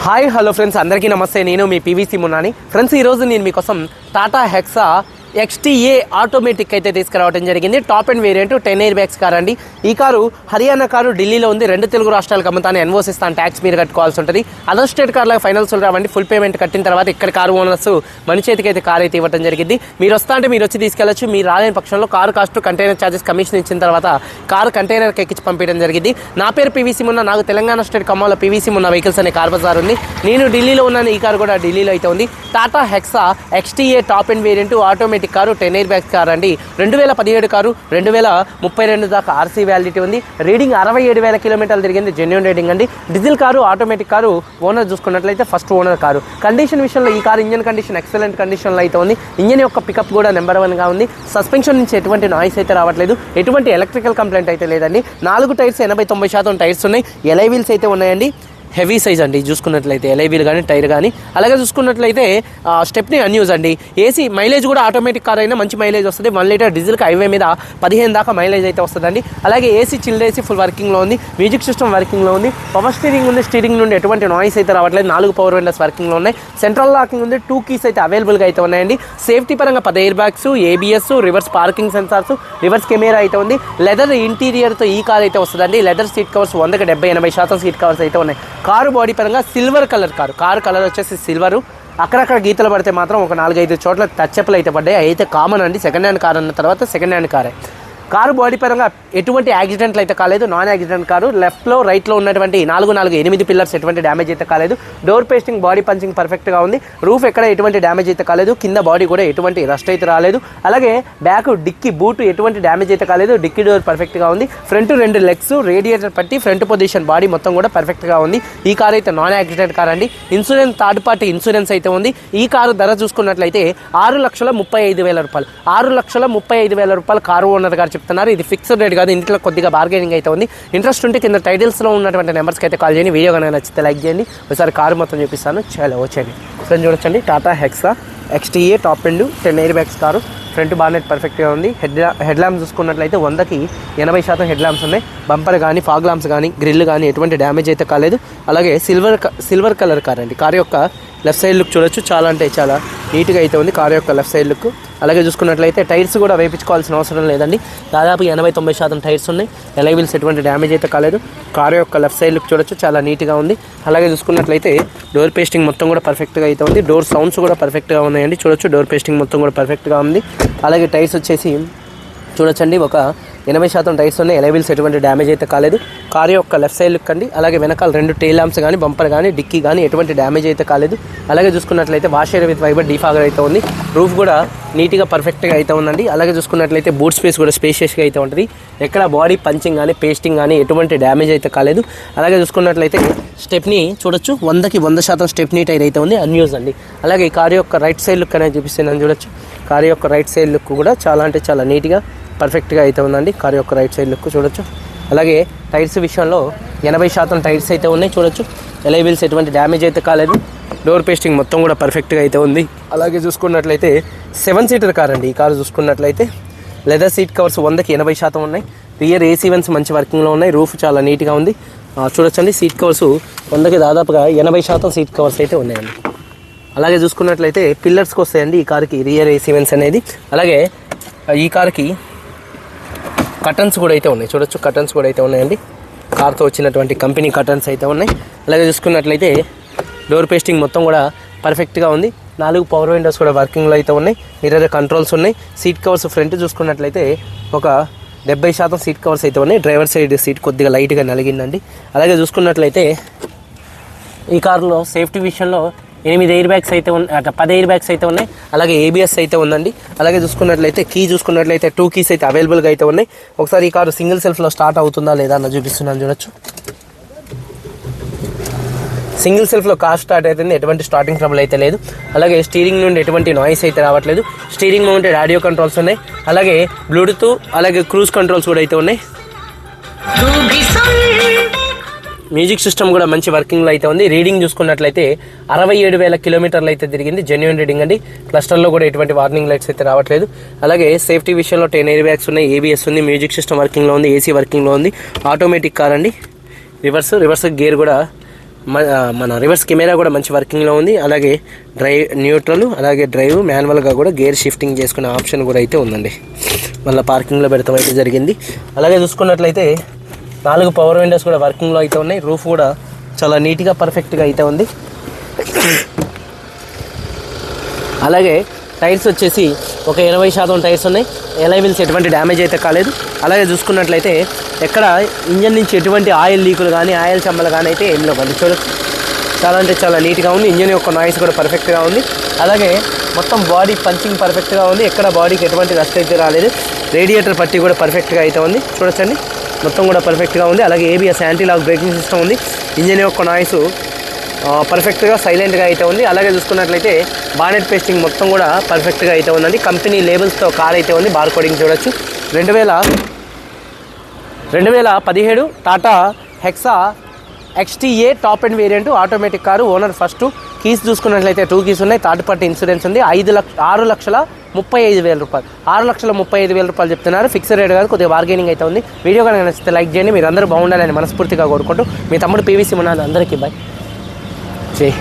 Hi hello friends, అందరికీ నమస్తే. నేను మీ పీవీసీ మున్నాని. ఫ్రెండ్స్, ఈరోజు నేను మీకోసం టాటా హెక్సా XTA ఆటోమేటిక్ అయితే తీసుకురావడం జరిగింది. Top and variant 10 air bags car అండి. ఈ కారు హర్యానా కారు, ఢిల్లీలో ఉంది. 2 తెలుగు రాష్ట్రాలకు అమ్ముతాను. ఎన్ఓసి ఇస్తాను, ట్యాక్స్ మీరు కట్టుకోవాల్సి ఉంటుంది. అదర్ స్టేట్ కార్లకు ఫైనల్స్ రావండి. ఫుల్ పేమెంట్ కట్టిన తర్వాత ఇక్కడ కారు ఓనర్స్ మన చేతికి అయితే కార్ అయితే ఇవ్వడం జరిగింది. మీరు వస్తా అంటే మీరు వచ్చి తీసుకెళ్ళచ్చు. మీరు రాలేని పక్షంలో car cost, container charges, commission ఇచ్చిన తర్వాత కారు కంటైనర్కి ఎక్కించి పంపించడం జరిగింది. నా పేరు పీవీసీ మున్నా. నాకు తెలంగాణ స్టేట్ ఖమ్మంలో పీవీసీ మున్నా వెహికల్స్ అనే కార్ బజార్ ఉంది. నేను ఢిల్లీలో ఉన్నాను. ఈ కారు కూడా ఢిల్లీలో అయితే ఉంది. Tata hexa XTA top and variant automatic car, 10 air bags car అండి. 2017 కారు, 2032 దాకా ఆర్సీ వ్యాలిడిటీ ఉంది. రీడింగ్ 67,000 కిలోమీటర్లు తిరిగింది. జెన్యూన్ రీడింగ్ అండి. Diesel car, automatic car. Owner చూసుకున్నట్లయితే ఫస్ట్ ఓనర్ కారు. కండిషన్ విషయంలో ఈ కారు ఇంజన్ కండిషన్ ఎక్సలెంట్ కండిషన్లో అయితే ఉంది. ఇంజన్ యొక్క పికప్ కూడా నెంబర్ 1గా ఉంది. సస్పెన్షన్ నుంచి ఎటువంటి నాయిస్ అయితే రావట్లేదు. ఎటువంటి ఎలక్ట్రికల్ కంప్లైంట్ అయితే లేదండి. 4 టైర్స్ 80-90% టైర్స్ ఉన్నాయి. ఎలై వీల్స్ అయితే ఉన్నాయండి. హెవీ సైజ్ అండి. చూసుకున్నట్లయితే ఎలై వీల్ కానీ, టైర్ కానీ. అలాగే చూసుకున్నట్లయితే స్టెప్ని అన్యూజ్ అండి. ఏసీ మైలేజ్ కూడా ఆటోమేటిక్ కార్ అయినా మంచి మైలేజ్ వస్తుంది. 1 లీటర్ డీజిల్కి హైవే మీద 15 దాకా మైలేజ్ అయితే వస్తుందండి. అలాగే ఏసీ, చిల్డ్ ఏసీ ఫుల్ వర్కింగ్లో ఉంది. మ్యూజిక్ సిస్టమ్ వర్కింగ్లో ఉంది. పవర్ స్టీరింగ్ ఉంది. స్టీరింగ్ నుండి ఎటువంటి నాయిస్ అయితే రావట్లేదు. 4 పవర్ విండోస్ వర్కింగ్లో ఉన్నాయి. సెంట్రల్ లాకింగ్ ఉంది. 2 కీస్ అయితే అవైలబుల్గా అయితే ఉన్నాయండి. సేఫ్టీ పరంగా 10 air bags, ABS, reverse parking sensors, reverse camera అయితే ఉంది. లెదర్ ఇంటీరియర్తో ఈ కార్ అయితే వస్తుందండి. లెదర్ సీట్ కవర్స్ 100కి 70-80% సీట్ కవర్స్ అయితే ఉన్నాయి. కారు బాడీ పరంగా సిల్వర్ కలర్ కారు కలర్ వచ్చేసి సిల్వరు. అక్కడక్కడ గీతలు పడితే మాత్రం ఒక 4-5 చోట్ల టచ్అప్లు అయితే పడ్డాయి. అయితే కామన్ అండి. సెకండ్ హ్యాండ్ కార్ అన్న తర్వాత సెకండ్ హ్యాండ్ కారే. కారు బాడీ పరంగా ఎటువంటి యాక్సిడెంట్లు అయితే కాలేదు. Non accident car. లెఫ్ట్లో, రైట్లో ఉన్నటువంటి 8 పిల్లర్స్ ఎటువంటి డ్యామేజ్ అయితే కాలేదు. డోర్ పేస్టింగ్, బాడీ పంచింగ్ పర్ఫెక్ట్గా ఉంది. రూఫ్ ఎక్కడ ఎటువంటి డ్యామేజ్ అయితే కాలేదు. కింద బాడీ కూడా ఎటువంటి రస్ట్ అయితే రాలేదు. అలాగే బ్యాక్ డిక్కీ బూట్ ఎటువంటి డ్యామేజ్ అయితే కాలేదు. డిక్కీ డోర్ పర్ఫెక్ట్గా ఉంది. ఫ్రంట్ 2 లెగ్స్, రేడియేటర్ పట్టి, ఫ్రంట్ పొజిషన్, బాడీ మొత్తం కూడా పర్ఫెక్ట్గా ఉంది. ఈ కార్ అయితే నాన్ యాక్సిడెంట్ కార్ అండి. ఇన్సూరెన్స్ థర్డ్ పార్టీ ఇన్సూరెన్స్ అయితే ఉంది. ఈ కారు ధర చూసుకున్నట్లయితే 6,35,000 రూపాయలు. 6,35,000 రూపాయలు కారు ఓనర్ గారు చెప్తున్నారు. ఇది ఫిక్స్డ్ రేట్ కాదు. ఇంట్లో కొద్దిగా బార్గెనింగ్ అయితే ఉంది. ఇంట్రెస్ట్ ఉంటే కింద టైటిల్స్లో ఉన్నటువంటి నెంబర్స్కి అయితే కాల్ చేయండి. వీడియో కనుక నచ్చితే లైక్ చేయండి. ఒకసారి కారు మొత్తం చూపిస్తాను. చాలా వచ్చేయండి. ఫ్రెండ్ చూడొచ్చండి. Tata hexa XTA top and 10 air bags car. Front bonnet పర్ఫెక్ట్గా ఉంది. హెడ్ ల్యాంప్స్ చూసుకున్నట్లయితే 100కి 80% హెడ్ ల్యాంప్స్ ఉన్నాయి. బంపర్ కానీ, ఫాగ్ ల్యాంప్స్ కానీ, గ్రిల్ కానీ ఎటువంటి డ్యామేజ్ అయితే కాలేదు. అలాగే సిల్వర్ కలర్ కార్ అండి. కార్ యొక్క లెఫ్ట్ సైడ్ లుక్ చూడొచ్చు. చాలా అంటే చాలా నీట్గా అయితే ఉంది కార్ యొక్క లెఫ్ట్ సైడ్ లుక్. అలాగే చూసుకున్నట్లయితే టైర్స్ కూడా వేయించుకోవాల్సిన అవసరం లేదండి. దాదాపు 80-90% టైర్స్ ఉన్నాయి. ఎలై వీల్స్ ఎటువంటి డ్యామేజ్ అయితే కాలేదు. కార్ యొక్క లెఫ్ట్ సైడ్ లుక్ చూడొచ్చు. చాలా నీట్గా ఉంది. అలాగే చూసుకున్నట్లయితే డోర్ పేస్టింగ్ మొత్తం కూడా పర్ఫెక్ట్గా అయితే ఉంది. డోర్ సౌండ్స్ కూడా పర్ఫెక్ట్గా ఉన్నాయండి. చూడొచ్చు. డోర్ పేస్టింగ్ మొత్తం కూడా పర్ఫెక్ట్గా ఉంది. అలాగే టైర్స్ వచ్చేసి చూడొచ్చండి. ఒక 80% టైర్స్ ఉన్నాయి. ఎలై వీల్స్ ఎటువంటి డ్యామేజ్ అయితే కాలేదు. కార్ యొక్క లెఫ్ట్ సైడ్ లుక్ అండి. అలాగే వెనకాల 2 టెయిల్ ల్యాంప్స్ కానీ, బంపర్ కానీ, డిక్కీ కానీ ఎటువంటి డ్యామేజ్ అయితే కాలేదు. అలాగే చూసుకున్నట్లయితే వాషర్ విత్ వైబర్ డీఫాగర్ అయితే ఉంది. రూఫ్ కూడా నీట్గా పర్ఫెక్ట్గా అయితే ఉందండి. అలాగే చూసుకున్నట్లయితే బూట్ స్పేస్ కూడా స్పేషియస్గా అయితే ఉంటుంది. ఎక్కడ బాడీ పంచింగ్ కానీ, పేస్టింగ్ కానీ ఎటువంటి డ్యామేజ్ అయితే కాలేదు. అలాగే చూసుకున్నట్లయితే స్టెప్ని చూడొచ్చు. 100కి 100% స్టెప్నీ టైర్ అయితే ఉంది. అన్యూజ్ అండి. అలాగే ఈ కార్ యొక్క రైట్ సైడ్ లుక్ అనేది చూపిస్తున్నాను చూడొచ్చు. కార్ యొక్క రైట్ సైడ్ లుక్ కూడా చాలా అంటే చాలా నీట్గా పర్ఫెక్ట్గా అయితే ఉందండి. కార్ యొక్క రైట్ సైడ్ లుక్ చూడొచ్చు. అలాగే టైర్స్ విషయంలో 80% టైర్స్ అయితే ఉన్నాయి. చూడొచ్చు. ఎలై వీల్స్ ఎటువంటి డ్యామేజ్ అయితే కాలేదు. డోర్ పేస్టింగ్ మొత్తం కూడా పర్ఫెక్ట్గా అయితే ఉంది. అలాగే చూసుకున్నట్లయితే 7 సీటర్ కార్ అండి. ఈ కారు చూసుకున్నట్లయితే లెదర్ సీట్ కవర్స్ 100కి 80% ఉన్నాయి. రియర్ AC వెంట్స్ మంచి వర్కింగ్లో ఉన్నాయి. రూఫ్ చాలా నీట్గా ఉంది. చూడొచ్చండి. సీట్ కవర్స్ 100కి దాదాపుగా 80% సీట్ కవర్స్ అయితే ఉన్నాయండి. అలాగే చూసుకున్నట్లయితే పిల్లర్స్కి వస్తాయండి ఈ కార్కి రియర్ AC వెంట్స్ అనేది. అలాగే ఈ కార్కి కటన్స్ కూడా అయితే ఉన్నాయి. చూడొచ్చు. కటన్స్ కూడా అయితే ఉన్నాయండి. కార్తో వచ్చినటువంటి కంపెనీ కటన్స్ అయితే ఉన్నాయి. అలాగే చూసుకున్నట్లయితే డోర్ పేస్టింగ్ మొత్తం కూడా పర్ఫెక్ట్గా ఉంది. 4 పవర్ విండోస్ కూడా వర్కింగ్లో అయితే ఉన్నాయి. మిర్రర్ కంట్రోల్స్ ఉన్నాయి. సీట్ కవర్స్ ఫ్రంట్ చూసుకున్నట్లయితే ఒక 70% సీట్ కవర్స్ అయితే ఉన్నాయి. డ్రైవర్ సైడ్ సీట్ కొద్దిగా లైట్గా నలిగిందండి. అలాగే చూసుకున్నట్లయితే ఈ కారులో సేఫ్టీ విషయంలో 8 ఎయిర్ బ్యాగ్స్ అయితే ఉన్నాయి. 10 ఎయిర్ బ్యాగ్స్ అయితే ఉన్నాయి. అలాగే ABS అయితే ఉందండి. అలాగే చూసుకున్నట్లయితే కీ చూసుకున్నట్లయితే 2 కీస్ అయితే అవైలబుల్గా అయితే ఉన్నాయి. ఒకసారి ఈ కారు సింగిల్ సెల్ఫ్లో స్టార్ట్ అవుతుందా లేదా అన్న చూపిస్తున్నాను చూడొచ్చు. సింగిల్ సెల్ఫ్లో కార్ స్టార్ట్ అవుతుంది. ఎటువంటి స్టార్టింగ్ ట్రబుల్ అయితే లేదు. అలాగే స్టీరింగ్ నుండి ఎటువంటి నాయిస్ అయితే రావట్లేదు. స్టీరింగ్ మౌంటెడ్ ఆడియో కంట్రోల్స్ ఉన్నాయి. అలాగే బ్లూటూత్, అలాగే క్రూజ్ కంట్రోల్స్ కూడా అయితే ఉన్నాయి. మ్యూజిక్ సిస్టమ్ కూడా మంచి వర్కింగ్లో అయితే ఉంది. రీడింగ్ చూసుకున్నట్లయితే 67,000 కిలోమీటర్లు అయితే తిరిగింది. జెన్యూన్ రీడింగ్ అండి. క్లస్టర్లో కూడా ఎటువంటి వార్నింగ్ లైట్స్ అయితే రావట్లేదు. అలాగే సేఫ్టీ విషయంలో 10 ఎయిర్ బ్యాగ్స్ ఉన్నాయి. ABS ఉంది. మ్యూజిక్ సిస్టమ్ వర్కింగ్లో ఉంది. AC వర్కింగ్లో ఉంది. ఆటోమేటిక్ కార్ అండి. రివర్స్ గేర్ కూడా మన రివర్స్ కెమెరా కూడా మంచి వర్కింగ్లో ఉంది. అలాగే న్యూట్రల్, అలాగే డ్రైవ్ మాన్యువల్గా కూడా గేర్ షిఫ్టింగ్ చేసుకునే ఆప్షన్ కూడా అయితే ఉందండి. మళ్ళీ పార్కింగ్లో పెడతాం అయితే జరిగింది. అలాగే చూసుకున్నట్లయితే 4 పవర్ విండోస్ కూడా వర్కింగ్లో అయితే ఉన్నాయి. రూఫ్ కూడా చాలా నీట్గా పర్ఫెక్ట్గా అయితే ఉంది. అలాగే టైర్స్ వచ్చేసి ఒక 80% టైర్స్ ఉన్నాయి. ఎలాయ్ వీల్స్ ఎటువంటి డ్యామేజ్ అయితే కాలేదు. అలాగే చూసుకున్నట్లయితే ఎక్కడ ఇంజన్ నుంచి ఎటువంటి ఆయిల్ లీకులు కానీ ఆయిల్ చెమ్మలు కానీ అయితే ఏం లేవు. చూడొచ్చు, చాలా అంటే చాలా నీట్గా ఉంది. ఇంజన్ యొక్క నాయిస్ కూడా పర్ఫెక్ట్గా ఉంది. అలాగే మొత్తం బాడీ పంచింగ్ పర్ఫెక్ట్గా ఉంది. ఎక్కడ బాడీకి ఎటువంటి రస్ట్ అయితే రాలేదు. రేడియేటర్ పట్టి కూడా పర్ఫెక్ట్గా అయితే ఉంది. చూడొచ్చండి, మొత్తం కూడా పర్ఫెక్ట్గా ఉంది. అలాగే ABS anti lock braking system ఉంది. ఇంజన్ యొక్క నాయిస్ పర్ఫెక్ట్గా సైలెంట్గా అయితే ఉంది. అలాగే చూసుకున్నట్లయితే బానెట్ పేస్టింగ్ మొత్తం కూడా పర్ఫెక్ట్గా అయితే ఉందండి. కంపెనీ లేబుల్స్తో కార్ అయితే ఉంది. బార్ కోడింగ్ చూడొచ్చు. 2017 Tata hexa XTA top and variant automatic car. Owner first. Keys చూసుకున్నట్లయితే 2 కీస్ ఉన్నాయి. థర్డ్ పార్టీ ఇన్సూరెన్స్ ఉంది. 6,35,000 రూపాయలు, 6,35,000 రూపాయలు చెప్తున్నారు. ఫిక్స్డ్ రేట్ కాదు, కొద్దిగా బార్గెనింగ్ అయితే ఉంది. వీడియో కనుక నచ్చితే లైక్ చేయండి. మీరు అందరూ బాగుండాలని మనస్ఫూర్తిగా కోరుకుంటూ మీ తమ్ముడు PVC మున్నాని. అందరికీ బాయ్. జై